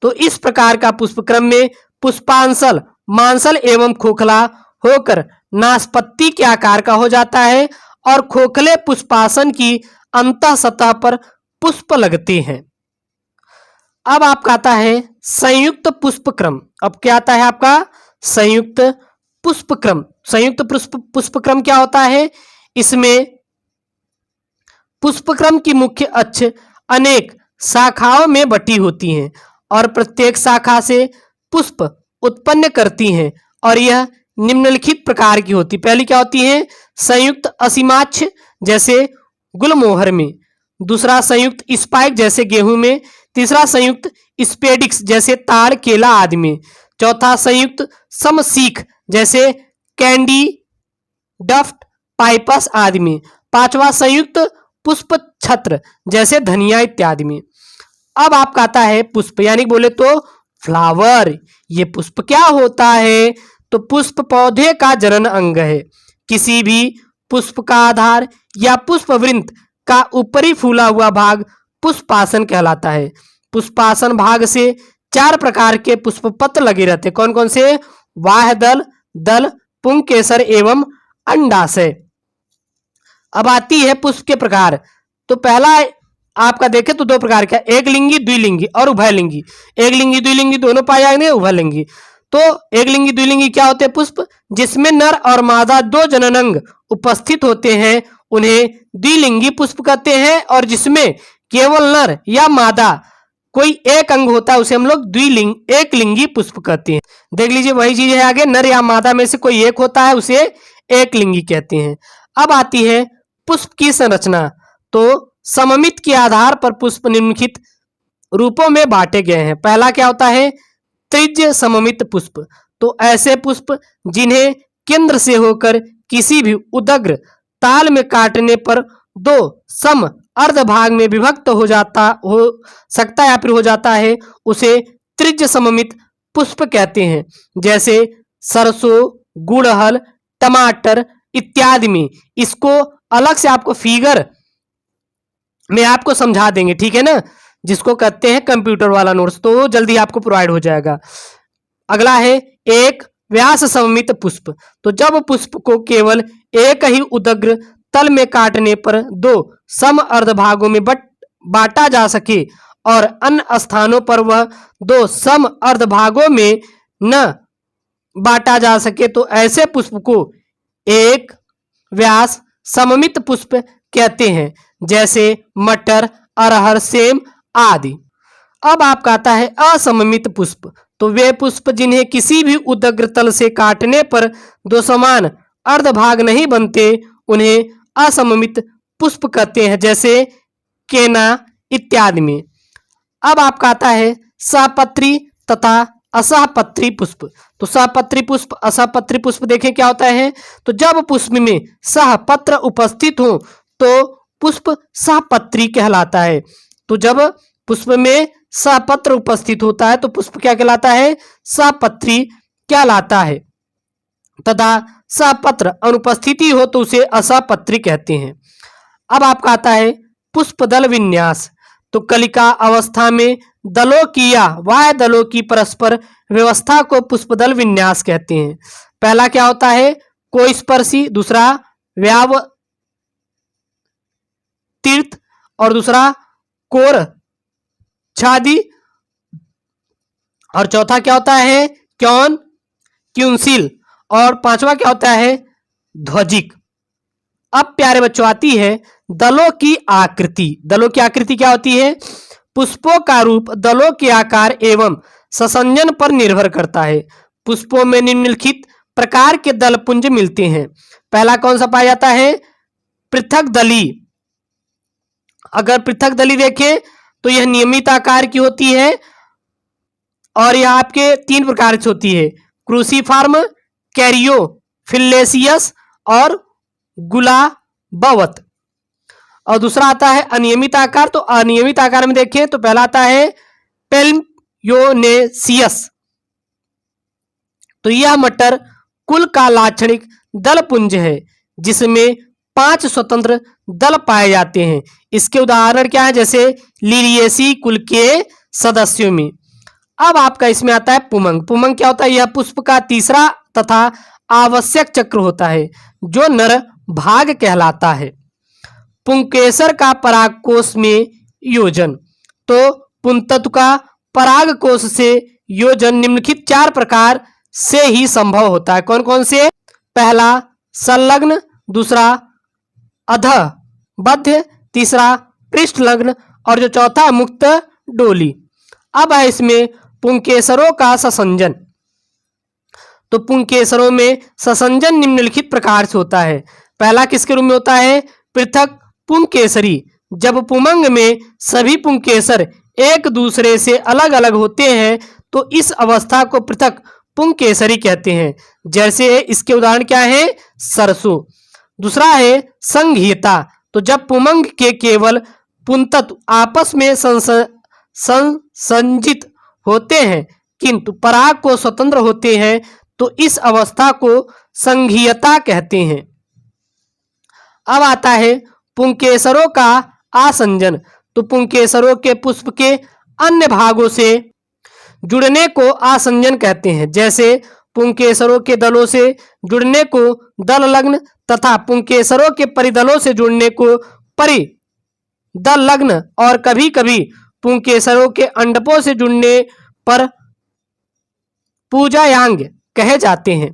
तो इस प्रकार का पुष्पक्रम में पुष्पांशल मांसल एवं खोखला होकर नाशपत्ती के आकार का हो जाता है और खोखले पुष्पासन की अंतः सतह पर पुष्प लगते हैं। अब आपका आता है संयुक्त पुष्पक्रम। अब क्या आता है आपका, संयुक्त पुष्पक्रम। संयुक्त पुष्पक्रम क्या होता है, इसमें पुष्पक्रम की मुख्य अक्ष अनेक शाखाओं में बटी होती हैं और प्रत्येक शाखा से पुष्प उत्पन्न करती हैं और यह निम्नलिखित प्रकार की होती। पहली क्या होती है, संयुक्त असीमाक्ष जैसे गुलमोहर में, दूसरा संयुक्त स्पाइक जैसे गेहूं में, तीसरा संयुक्त स्पेडिक्स जैसे ताड़ केला आदि में, चौथा संयुक्त समशीख जैसे कैंडी डफ्ट पाइपस आदि में। पांचवा संयुक्त पुष्प छत्र जैसे धनिया इत्यादि में। अब आपका आता है पुष्प, यानी बोले तो फ्लावर। ये पुष्प क्या होता है? तो पुष्प पौधे का जनन अंग है। किसी भी पुष्प का आधार या पुष्प वृंत का ऊपरी फूला हुआ भाग पुष्पासन कहलाता है। पुष्पासन भाग से 4 प्रकार के पुष्प पत्र लगे रहते हैं। कौन कौन से? बाह्य दल, दल, पुंकेसर एवं अंडाशय। अब आती है पुष्प के प्रकार। तो पहला आपका देखें तो 2 प्रकार का, एक लिंगी, द्विलिंगी और उभयलिंगी। एक लिंगी द्विलिंगी दोनों पाए जाएंगे। उभयलिंगी तो एक लिंगी द्विलिंगी क्या होते हैं? पुष्प जिसमें नर और मादा 2 जननांग उपस्थित होते हैं उन्हें द्विलिंगी पुष्प कहते हैं, और जिसमें केवल नर या मादा कोई एक अंग होता है उसे हम लोग एक लिंगी पुष्प कहते हैं। देख लीजिए वही चीज है आगे, नर या मादा में से कोई एक होता है उसे एक लिंगी कहते हैं। अब आती है पुष्प की संरचना। तो सममित के आधार पर पुष्प निम्नलिखित रूपों में बांटे गए हैं। पहला क्या होता है? त्रिज्य सममित पुष्प। तो ऐसे पुष्प जिन्हें केंद्र से होकर किसी भी उदग्र ताल में काटने पर 2 सम अर्ध भाग में विभक्त हो सकता है या फिर हो जाता है, उसे त्रिज्य सममित पुष्प कहते हैं। जैसे सरसों, गुड़हल, टमाटर इत्यादि में। इसको अलग से आपको फिगर में आपको समझा देंगे, ठीक है ना, जिसको कहते हैं कंप्यूटर वाला नोट्स, तो जल्दी आपको प्रोवाइड हो जाएगा। अगला है एक व्यास सममित पुष्प। तो जब पुष्प को केवल एक ही उदग्र तल में काटने पर 2 सम अर्ध भागों में बांटा जा सके और अन्य स्थानों पर वह 2 सम अर्ध भागों में न बांटा जा सके, तो ऐसे पुष्प को एक व्यास सममित पुष्प कहते हैं। जैसे मटर, अरहर, सेम आदि। अब आपका आता है असममित पुष्प। तो वे पुष्प जिन्हें किसी भी उदग्र तल से काटने पर 2 समान अर्ध भाग नहीं बनते उन्हें असममित पुष्प कहते हैं, जैसे केना इत्यादि में। अब आपका आता है सहपत्री तथा असहपत्री पुष्प। तो सहपत्री पुष्प, असहपत्री पुष्प देखें क्या होता है? तो जब पुष्प में सहपत्र उपस्थित हो तो पुष्प सहपत्री कहलाता है। तो जब पुष्प में सहपत्र उपस्थित होता है तो पुष्प क्या कहलाता है? सहपत्री कहलाता है। तथा सहपत्र अनुपस्थिति हो तो उसे असहपत्री कहते हैं। अब आपका आता है पुष्पदल विन्यास। तो कलिका अवस्था में दलों की या बाह्य दलों की परस्पर व्यवस्था को पुष्पदल विन्यास कहते हैं। पहला क्या होता है? कोस्पर्शी, दूसरा व्यावतीर्थ और दूसरा कोर छादी, और चौथा क्या होता है? क्यूंसिल, और पांचवा क्या होता है? ध्वजिक। अब प्यारे बच्चों आती है दलों की आकृति। दलों की आकृति क्या होती है? पुष्पों का रूप दलों के आकार एवं ससंजन पर निर्भर करता है। पुष्पों में निम्नलिखित प्रकार के दल पुंज मिलते हैं। पहला कौन सा पाया जाता है? पृथक दली। अगर पृथक दली देखें तो यह नियमित आकार की होती है और यह आपके 3 प्रकार से होती है, क्रूसीफॉर्म, कैरियोफिलेसियस और गुलाबवत। और दूसरा आता है अनियमित आकार। तो अनियमित आकार में देखें तो पहला आता है पेल्योनेसियस। तो यह मटर कुल का लाक्षणिक दल पुंज है जिसमें 5 स्वतंत्र दल पाए जाते हैं। इसके उदाहरण क्या है? जैसे लिलिएसी कुल के सदस्यों में। अब आपका इसमें आता है पुमंग। पुमंग क्या होता है? यह पुष्प का तीसरा तथा आवश्यक चक्र होता है जो नर भाग कहलाता है। पुंकेसर का परागकोश में योजन। तो पुंतत्व का परागकोश से योजन निम्नलिखित 4 प्रकार से ही संभव होता है। कौन कौन से? पहला संलग्न, दूसरा अधबद्ध, तीसरा पृष्ठलग्न और जो चौथा मुक्त डोली। अब है इसमें पुंकेसरों का ससंजन। तो पुंकेसरों में ससंजन निम्नलिखित प्रकार से होता है। पहला किसके रूप में होता है? पृथक पुंकेसरी। जब पुमंग में सभी पुंकेसर एक दूसरे से अलग अलग होते हैं तो इस अवस्था को पृथक पुंकेसरी कहते हैं। जैसे इसके उदाहरण क्या है? सरसों। दूसरा है संघीयता, तो जब पुमंग के केवल पुंतत्व आपस में संसंजित होते हैं किंतु पराग को स्वतंत्र होते हैं तो इस अवस्था को संघीयता कहते हैं। अब आता है पुंकेसरों का आसंजन, तो पुंकेसरों के पुष्प के अन्य भागों से जुड़ने को आसंजन कहते हैं। जैसे पुंकेसरों के दलों से जुड़ने को दल लग्न तथा पुंकेसरों के परिदलों से जुड़ने को परिदल लग्न और कभी कभी पुंकेसरों के अंडपों से जुड़ने पर पूजायांग कहे जाते हैं।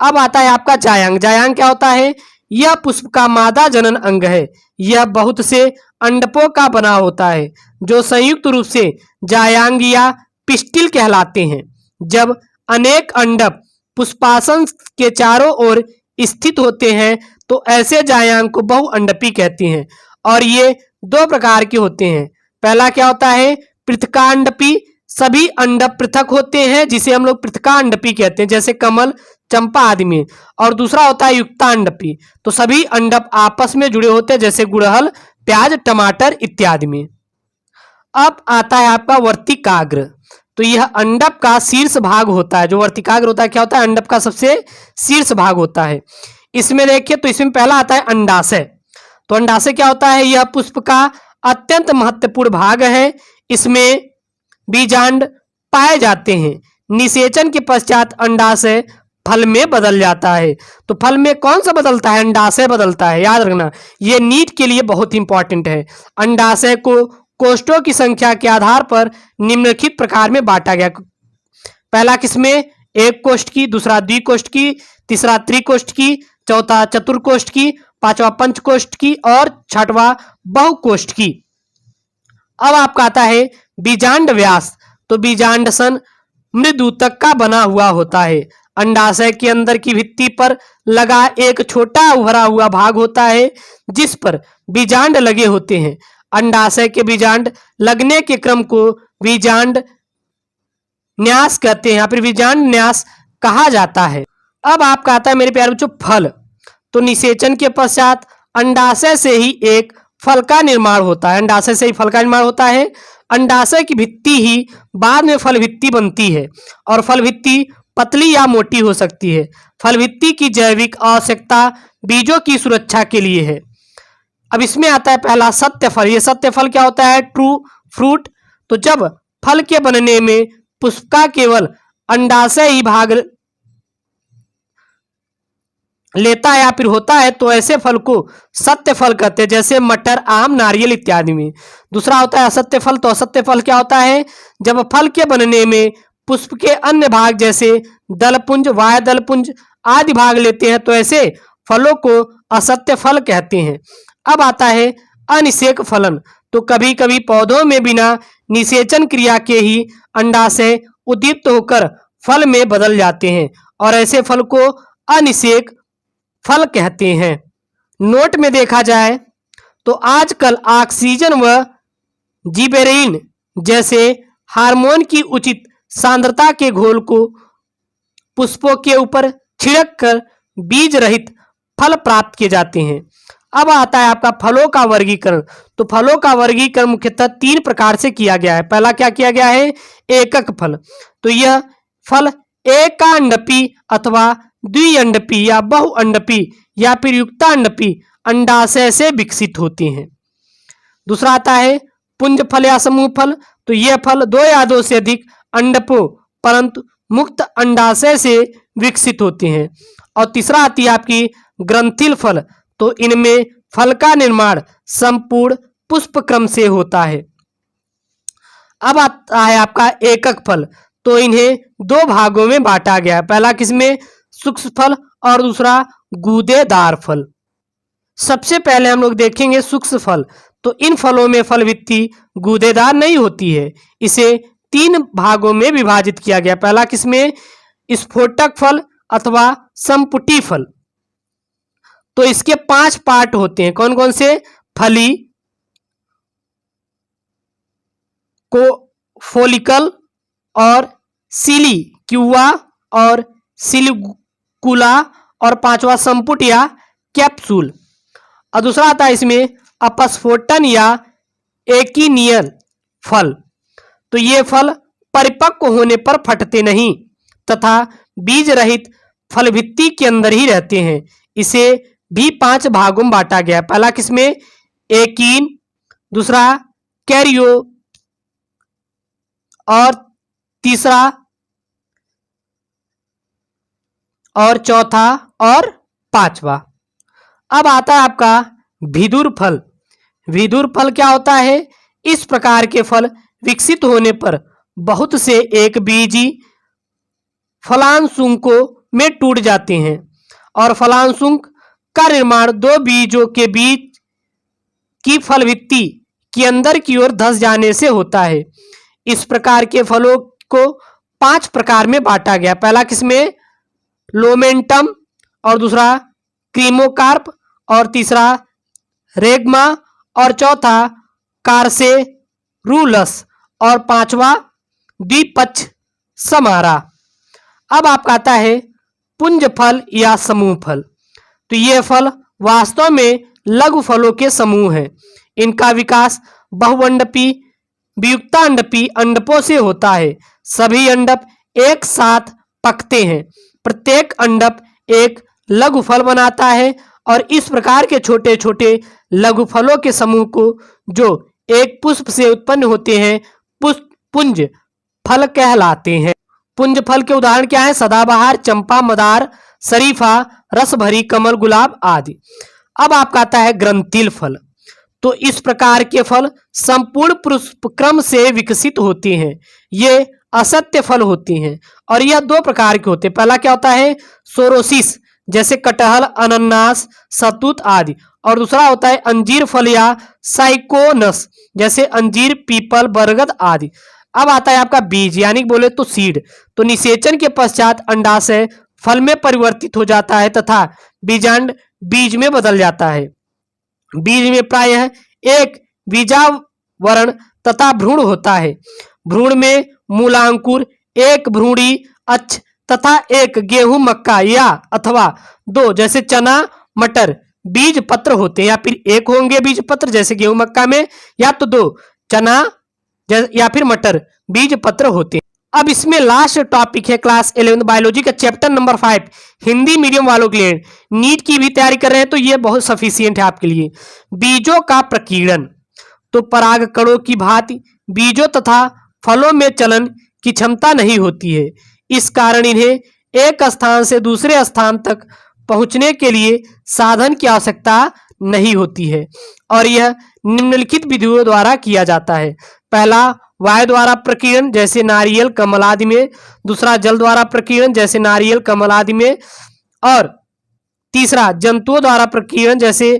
अब आता है आपका जायांग। जायांग क्या होता है? यह पुष्प का मादा जनन अंग है। यह बहुत से अंडपों का बना होता है जो संयुक्त रूप से जायांग या पिस्टिल कहलाते हैं। जब अनेक अंडप पुष्पासन के चारों ओर स्थित होते हैं तो ऐसे जायांग को बहुअंडपी कहते हैं और ये दो प्रकार के होते हैं। पहला क्या होता है? पृथकांडपी, सभी अंडप पृथक होते हैं जिसे हम लोग पृथकांडपी कहते हैं, जैसे कमल, चंपा आदि में। और दूसरा होता है युक्तांडपी, तो सभी अंडप आपस में जुड़े होते हैं जैसे गुड़हल, प्याज, टमाटर इत्यादि में। अब आता है आपका वर्तिकाग्र, तो यह अंडप का शीर्ष भाग होता है। जो वर्तिकाग्र होता है क्या होता है? अंडप का सबसे शीर्ष भाग होता है। इसमें देखिए तो इसमें पहला आता है अंडाशय। तो अंडाशय क्या होता है? यह पुष्प का अत्यंत महत्वपूर्ण भाग है। इसमें बीजांड पाए जाते हैं। निषेचन के पश्चात अंडाशय फल में बदल जाता है। तो फल में कौन सा बदलता है? अंडाशय बदलता है, याद रखना, यह नीट के लिए बहुत इंपॉर्टेंट है। अंडाशय को कोष्ठों की संख्या के आधार पर निम्नलिखित प्रकार में बांटा गया। पहला किसमें? एक कोष्ठ की, दूसरा द्विकोष्ठ की, तीसरा त्रिकोष्ठ की, चौथा चतुर्कोष्ठ की, पांचवा पंचकोष्ठ की और छठवां बहुकोष्ठ की। अब आपका आता है बीजांड व्यास, तो बीजांड सन मृदु तक का बना हुआ होता है। अंडाशय के अंदर की भित्ति पर लगा एक छोटा उभरा हुआ भाग होता है जिस पर बीजांड लगे होते हैं। अंडाशय के बीजांड लगने के क्रम को बीजांड न्यास कहते हैं या फिर बीजांड न्यास कहा जाता है। अब आपका आता है मेरे प्यारे बच्चों फल, तो निषेचन के पश्चात अंडाशय से ही एक फल का निर्माण होता है। अंडाशय से ही फल का निर्माण होता है। अंडाशय की भित्ति ही बाद में फल भित्ति बनती है और फल भित्ति पतली या मोटी हो सकती है। फल भित्ति की जैविक आवश्यकता बीजों की सुरक्षा के लिए है। अब इसमें आता है पहला सत्य फल। ये सत्य फल क्या होता है? ट्रू फ्रूट, तो जब फल के बनने में पुष्प का केवल अंडाशय ही भाग लेता है या फिर होता है तो ऐसे फल को सत्य फल कहते हैं, जैसे मटर, आम, नारियल इत्यादि में। दूसरा होता है असत्य फल, तो असत्य फल क्या होता है? जब फल के बनने में पुष्प के अन्य भाग जैसे दलपुंज, वाय दलपुंज आदि भाग लेते हैं तो ऐसे फलों को असत्य फल कहते हैं। अब आता है अनिषेक फलन, तो कभी कभी पौधों में बिना निषेचन क्रिया के ही अंडाशय उद्दीप्त होकर फल में बदल जाते हैं और ऐसे फल को अनिषेक फल कहते हैं। नोट में देखा जाए तो आजकल ऑक्सीजन व जिबेरेलिन जैसे हार्मोन की उचित सांद्रता के घोल को पुष्पों के ऊपर छिड़क कर बीज रहित फल प्राप्त किए जाते हैं। अब आता है आपका फलों का वर्गीकरण, तो फलों का वर्गीकरण मुख्यतः 3 प्रकार से किया गया है। पहला क्या किया गया है? एकक फल, तो यह फल एकांडपी अथवा द्विअंडपी या बहुअंडपी या फिर युक्तांडपी अंडाशय से विकसित होते हैं। दूसरा आता है पुंज फल या समूह फल, तो यह फल 2 या 2 से अधिक अंडपों परंतु मुक्त अंडाशय से विकसित होते हैं। और तीसरा आती है आपकी ग्रंथिल फल, तो इनमें फल का निर्माण संपूर्ण पुष्प क्रम से होता है। अब आता है आपका एकक फल, तो इन्हें 2 भागों में बांटा गया है। पहला किसमें? सूक्ष्म फल और दूसरा गूदेदार फल। सबसे पहले हम लोग देखेंगे सूक्ष्म फल, तो इन फलों में फल भित्ति गूदेदार नहीं होती है। इसे 3 भागों में विभाजित किया गया। पहला किसमें? स्फोटक फल अथवा संपुटी फल, तो इसके 5 पार्ट होते हैं। कौन कौन से? फली, को फोलिकल और सिली क्यूआ और सिलिकुला और 5वां संपुट या कैप्सूल। और दूसरा आता है इसमें अपस्फोटन या एकिनियल फल। तो ये फल परिपक्व होने पर फटते नहीं तथा बीज रहित फल भित्ति के अंदर ही रहते हैं। इसे भी 5 भागों में बांटा गया। पहला किसमें? एकीन, दूसरा कैरियो, और तीसरा और चौथा और पांचवा। अब आता है आपका विदुर फल। विदुर फल क्या होता है? इस प्रकार के फल विकसित होने पर बहुत से एक बीजी फलांशुकों में टूट जाते हैं और फलांशुक का निर्माण 2 बीजों के बीच की फल भित्ति के अंदर की ओर धंस जाने से होता है। इस प्रकार के फलों को 5 प्रकार में बांटा गया। पहला किसमें? लोमेंटम, और दूसरा क्रीमोकार्प, और तीसरा रेगमा, और चौथा कार्सेरुलस, और पांचवा द्विपक्ष समारा। अब आपका आता है पुंज फल या समूह फल। तो ये फल वास्तव में लघु फलों के समूह हैं। इनका विकास बहुअंडपी वियुक्तांडपी अंडकों से होता है। सभी अंडक एक साथ पकते हैं। प्रत्येक अंडक एक लघु फल बनाता है और इस प्रकार के छोटे छोटे लघु फलों के समूह को जो एक पुष्प से उत्पन्न होते हैं पुंज फल कहलाते हैं। पुंज फल के उदाहरण क्या है? सदाबहार, चंपा, मदार, शरीफा, रसभरी, कमल, गुलाब आदि। अब आपका आता है ग्रंथिल फल। तो इस प्रकार के फल संपूर्ण पुष्प क्रम से विकसित होते हैं। ये असत्य फल होते हैं और यह 2 प्रकार के होते हैं। पहला क्या होता है? सोरोसिस, जैसे कटहल, अनानास, शहतूत आदि। और दूसरा होता है अंजीर फल या साइकोनस, जैसे अंजीर, पीपल, बरगद आदि। अब आता है आपका बीज, यानी बोले तो सीड। तो निषेचन के पश्चात अंडाशय फल में परिवर्तित हो जाता है तथा बीजांड बीज में बदल जाता है। बीज में प्रायः एक बीजावरण तथा भ्रूण होता है। भ्रूण में मूलांकुर, एक भ्रूणी अक्ष तथा एक गेहूं, मक्का या अथवा 2 जैसे चना, मटर बीज पत्र होते हैं, या फिर एक होंगे बीज पत्र जैसे गेहूं मक्का में, या तो 2 चना या फिर मटर बीज पत्र होते हैं। अब इसमें लास्ट टॉपिक है क्लास 11 बायोलॉजी का चैप्टर नंबर 5 हिंदी मीडियम वालों के लिए। नीट की भी तैयारी कर रहे हैं तो ये बहुत सफिशियंट है आपके लिए। बीजों का प्रकीर्णन। तो परागकणों की भांति बीजों तथा फलों में चलन की क्षमता नहीं होती है। इस कारण इन्हें एक स्थान से दूसरे स्थान तक पहुंचने के लिए साधन की आवश्यकता नहीं होती है और यह निम्नलिखित विधियों द्वारा किया जाता है। पहला वायु द्वारा प्रकीर्णन जैसे नारियल, कमल आदि में। दूसरा जल द्वारा प्रकीर्णन जैसे नारियल, कमल आदि में। और तीसरा जंतुओं द्वारा प्रकीर्णन जैसे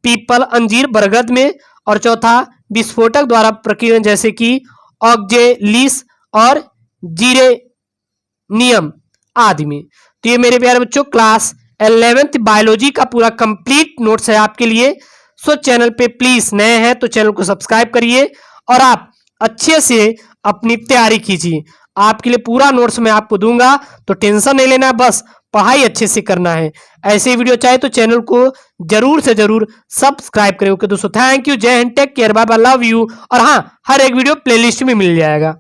पीपल, अंजीर, बरगद में। और चौथा विस्फोटक द्वारा प्रकीर्णन जैसे कि ऑक्जेलिस और जीरेनियम आदि में। तो ये मेरे प्यारे बच्चों क्लास 11th बायोलॉजी का पूरा कंप्लीट नोट्स है आपके लिए। सो चैनल पे प्लीज नए हैं तो चैनल को सब्सक्राइब करिए और आप अच्छे से अपनी तैयारी कीजिए। आपके लिए पूरा नोट्स मैं आपको दूंगा, तो टेंशन नहीं लेना, बस पढ़ाई अच्छे से करना है। ऐसे वीडियो चाहे तो चैनल को जरूर से जरूर सब्सक्राइब करें। ओके दोस्तों, thank you, Jai Hind, take care, bye bye, love you. और हाँ, हर एक वीडियो प्लेलिस्ट में मिल जाएगा।